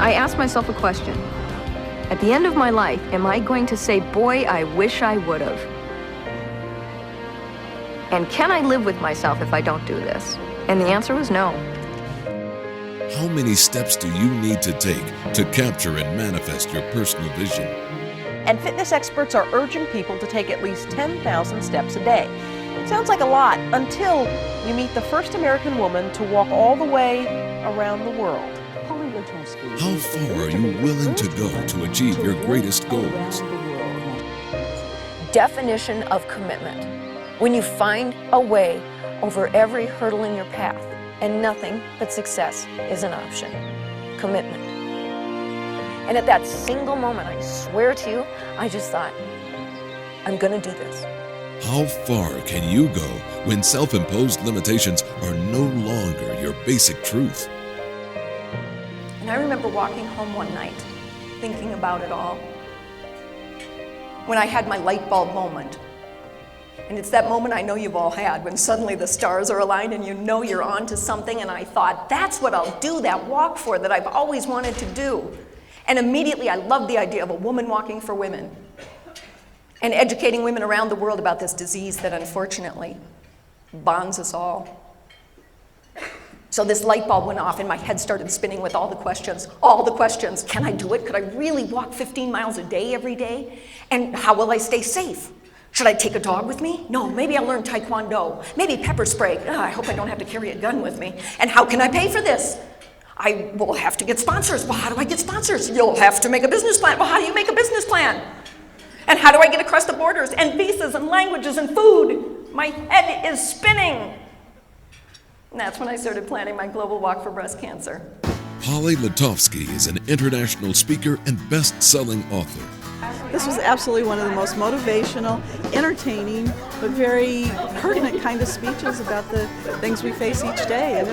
I asked myself a question. At the end of my life, am I going to say, boy, I wish I would have? And can I live with myself if I don't do this? And the answer was no. How many steps do you need to take to capture and manifest your personal vision? And fitness experts are urging people to take at least 10,000 steps a day. It sounds like a lot until you meet the first American woman to walk all the way around the world. How far are you willing to go to achieve your greatest goals? Definition of commitment. When you find a way over every hurdle in your path, and nothing but success is an option. Commitment. And at that single moment, I swear to you, I just thought, I'm gonna do this. How far can you go when self-imposed limitations are no longer your basic truth? And I remember walking home one night, thinking about it all, when I had my light bulb moment. And it's that moment I know you've all had, when suddenly the stars are aligned and you know you're on to something, and I thought, that's what I'll do that walk for that I've always wanted to do. And immediately I loved the idea of a woman walking for women and educating women around the world about this disease that unfortunately bonds us all. So this light bulb went off and my head started spinning with all the questions. Can I do it? Could I really walk 15 miles a day every day? And how will I stay safe? Should I take a dog with me? No, maybe I'll learn Taekwondo. Maybe pepper spray. I hope I don't have to carry a gun with me. And how can I pay for this? I will have to get sponsors. Well, how do I get sponsors? You'll have to make a business plan. Well, how do you make a business plan? And how do I get across the borders and visas and languages and food? My head is spinning. And that's when I started planning my global walk for breast cancer. Polly Leftosky is an international speaker and best-selling author. This was absolutely one of the most motivational, entertaining, but very pertinent kind of speeches about the things we face each day.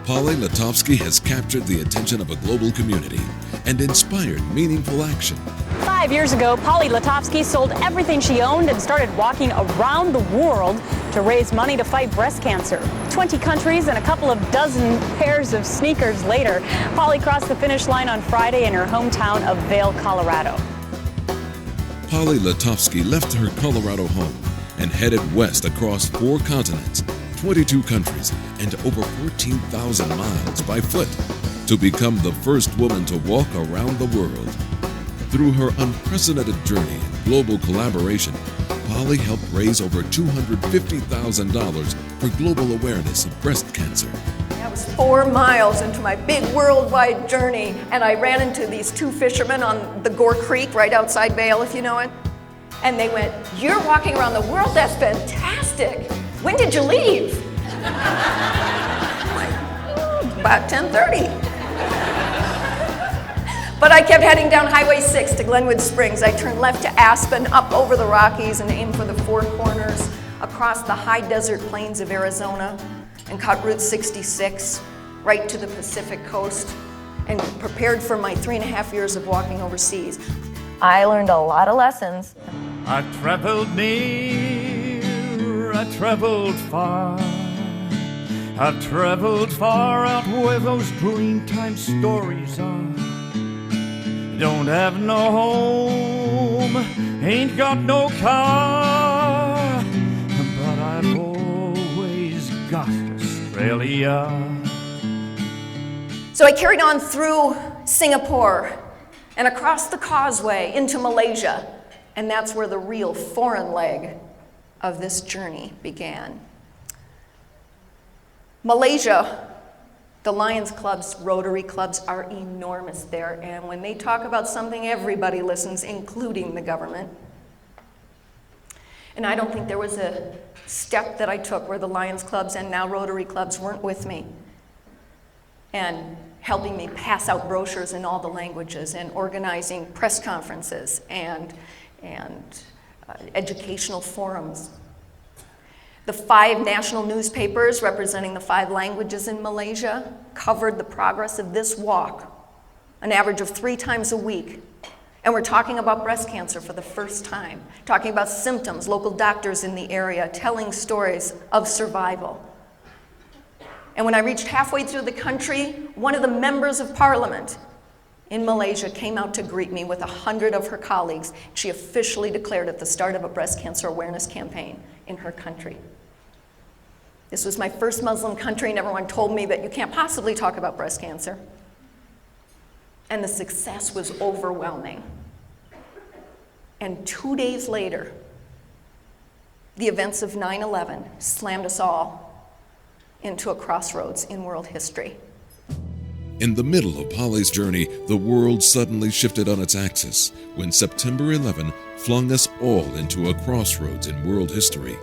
Polly Leftosky has captured the attention of a global community and inspired meaningful action. 5 years ago, Polly Leftosky sold everything she owned and started walking around the world to raise money to fight breast cancer. 20 countries and a couple of dozen pairs of sneakers later, Polly crossed the finish line on Friday in her hometown of Vail, Colorado. Polly Leftosky left her Colorado home and headed west across 4 continents, 22 countries, and over 14,000 miles by foot to become the first woman to walk around the world. Through her unprecedented journey in global collaboration, Polly helped raise over $250,000 for global awareness of breast cancer. I was 4 miles into my big worldwide journey, and I ran into these 2 fishermen on the Gore Creek right outside Vail, if you know it. And they went, "You're walking around the world? That's fantastic. When did you leave?" About 10:30. But I kept heading down Highway 6 to Glenwood Springs. I turned left to Aspen, up over the Rockies, and aimed for the 4 Corners, across the high desert plains of Arizona, and caught Route 66 right to the Pacific coast, and prepared for my 3.5 years of walking overseas. I learned a lot of lessons. I traveled near, I traveled far. I've traveled far out where those dreamtime stories are. Don't have no home, ain't got no car, but I've always got Australia. So I carried on through Singapore and across the causeway into Malaysia, and that's where the real foreign leg of this journey began. Malaysia, the Lions Clubs, Rotary Clubs are enormous there, and when they talk about something, everybody listens, including the government. And I don't think there was a step that I took where the Lions Clubs and now Rotary Clubs weren't with me and helping me pass out brochures in all the languages and organizing press conferences and educational forums. The 5 national newspapers representing the 5 languages in Malaysia covered the progress of this walk, an average of 3 times a week. And we're talking about breast cancer for the first time, talking about symptoms, local doctors in the area telling stories of survival. And when I reached halfway through the country, one of the members of parliament in Malaysia came out to greet me with 100 of her colleagues. She officially declared it the start of a breast cancer awareness campaign in her country. This was my first Muslim country, and everyone told me that you can't possibly talk about breast cancer. And the success was overwhelming. And 2 days later, the events of 9/11 slammed us all into a crossroads in world history. In the middle of Polly's journey, the world suddenly shifted on its axis when September 11 flung us all into a crossroads in world history.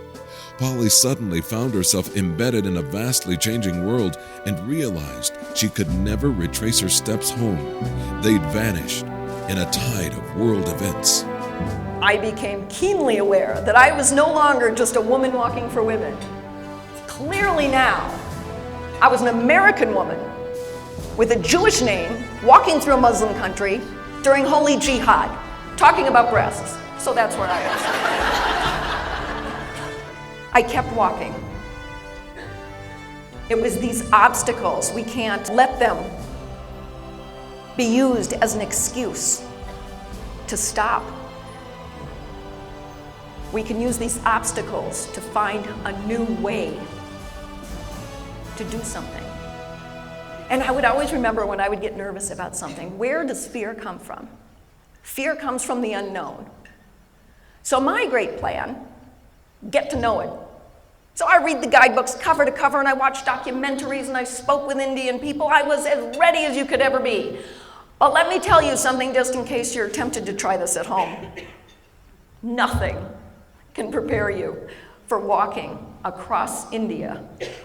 Polly suddenly found herself embedded in a vastly changing world and realized she could never retrace her steps home. They'd vanished in a tide of world events. I became keenly aware that I was no longer just a woman walking for women. Clearly now, I was an American woman with a Jewish name, walking through a Muslim country during Holy Jihad, talking about breasts. So that's where I was. I kept walking. It was these obstacles. We can't let them be used as an excuse to stop. We can use these obstacles to find a new way to do something. And I would always remember when I would get nervous about something, where does fear come from? Fear comes from the unknown. So my great plan, get to know it. So I read the guidebooks cover to cover, and I watched documentaries, and I spoke with Indian people. I was as ready as you could ever be. But let me tell you something, just in case you're tempted to try this at home. Nothing can prepare you for walking across India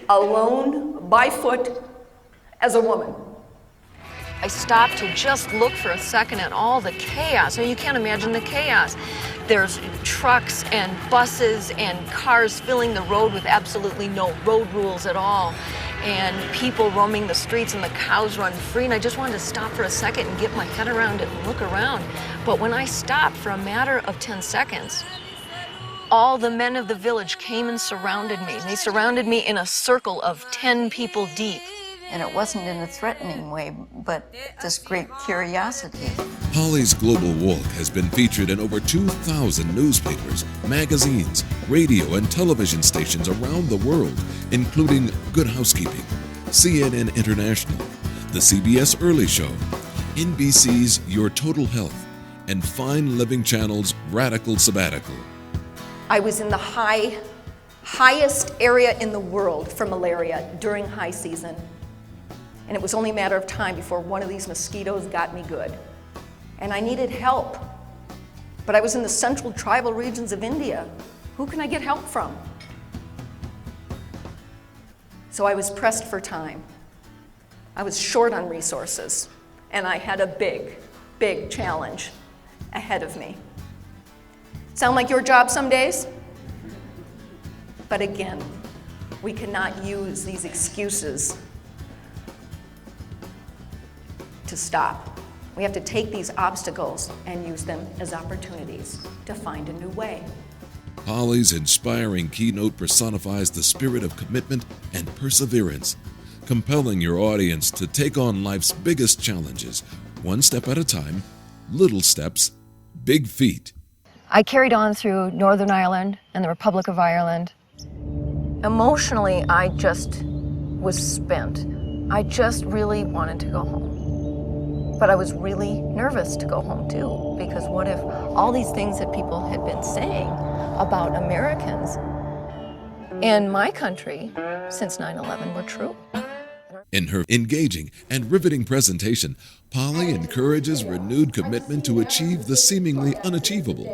alone, by foot, as a woman. I stopped to just look for a second at all the chaos. I mean, you can't imagine the chaos. There's trucks and buses and cars filling the road with absolutely no road rules at all, and people roaming the streets, and the cows run free. And I just wanted to stop for a second and get my head around it and look around. But when I stopped for a matter of 10 seconds, all the men of the village came and surrounded me. They surrounded me in a circle of 10 people deep. And it wasn't in a threatening way, but this great curiosity. Polly's Global Walk has been featured in over 2,000 newspapers, magazines, radio, and television stations around the world, including Good Housekeeping, CNN International, the CBS Early Show, NBC's Your Total Health, and Fine Living Channel's Radical Sabbatical. I was in the highest area in the world for malaria during high season. And it was only a matter of time before one of these mosquitoes got me good. And I needed help. But I was in the central tribal regions of India. Who can I get help from? So I was pressed for time. I was short on resources. And I had a big, big challenge ahead of me. Sound like your job some days? But again, we cannot use these excuses to stop. We have to take these obstacles and use them as opportunities to find a new way. Polly's inspiring keynote personifies the spirit of commitment and perseverance, compelling your audience to take on life's biggest challenges, one step at a time, little steps, big feet. I carried on through Northern Ireland and the Republic of Ireland. Emotionally, I just was spent. I just really wanted to go home. But I was really nervous to go home too, because what if all these things that people had been saying about Americans in my country since 9/11 were true? In her engaging and riveting presentation, Polly encourages renewed commitment to achieve the seemingly unachievable.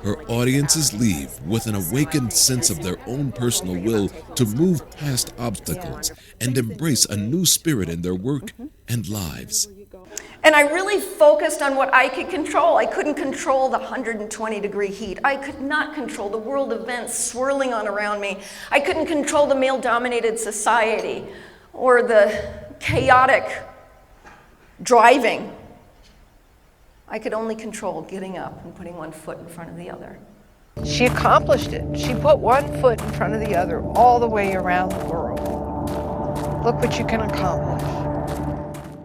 Her audiences leave with an awakened sense of their own personal will to move past obstacles and embrace a new spirit in their work and lives. And I really focused on what I could control. I couldn't control the 120-degree heat. I could not control the world events swirling on around me. I couldn't control the male-dominated society or the chaotic driving. I could only control getting up and putting one foot in front of the other. She accomplished it. She put one foot in front of the other all the way around the world. Look what you can accomplish.